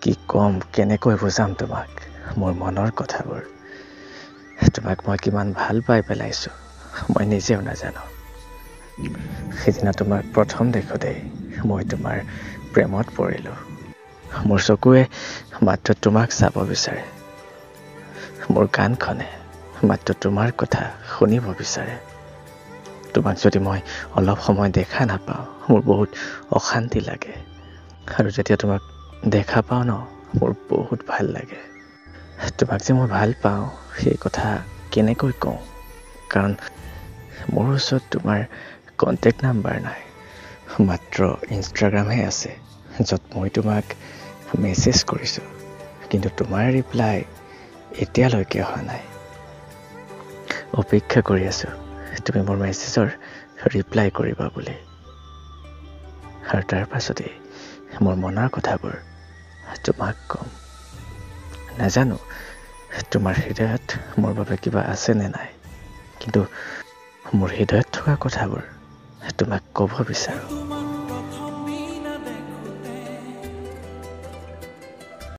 কি কম কেনেকৈ বুজাম তোমাক মোৰ মনৰ কথাবোৰ তোমাক মই কিমান ভাল পাই পেলাইছোঁ মই নিজেও নাজানো সেইদিনা তোমাক প্ৰথম দেখোঁতেই মই তোমাৰ প্ৰেমত পৰিলোঁ মোৰ চকুৱে মাত্ৰ তোমাক চাব বিচাৰে মোৰ কাণখনে মাত্ৰ তোমাৰ কথা শুনিব বিচাৰে তোমাক যদি মই অলপ সময় দেখা নাপাওঁ মোৰ বহুত অশান্তি লাগে আৰু যেতিয়া তোমাক দেখা পাওঁ ন মোৰ বহুত ভাল লাগে তোমাক যে মই ভাল পাওঁ সেই কথা কেনেকৈ কওঁ কাৰণ মোৰ ওচৰত তোমাৰ কণ্টেক্ট নাম্বাৰ নাই মাত্ৰ ইনষ্টাগ্ৰামহে আছে য'ত মই তোমাক মেছেজ কৰিছোঁ কিন্তু তোমাৰ ৰিপ্লাই এতিয়ালৈকে অহা নাই অপেক্ষা কৰি আছোঁ তুমি মোৰ মেছেজৰ ৰিপ্লাই কৰিবা বুলি আৰু তাৰ পাছতেই মোৰ মনৰ কথাবোৰ তোমাক ক'ম নাজানো তোমাৰ হৃদয়ত মোৰ বাবে কিবা আছে নে নাই কিন্তু মোৰ হৃদয়ত থকা কথাবোৰ তোমাক ক'ব বিচাৰোঁ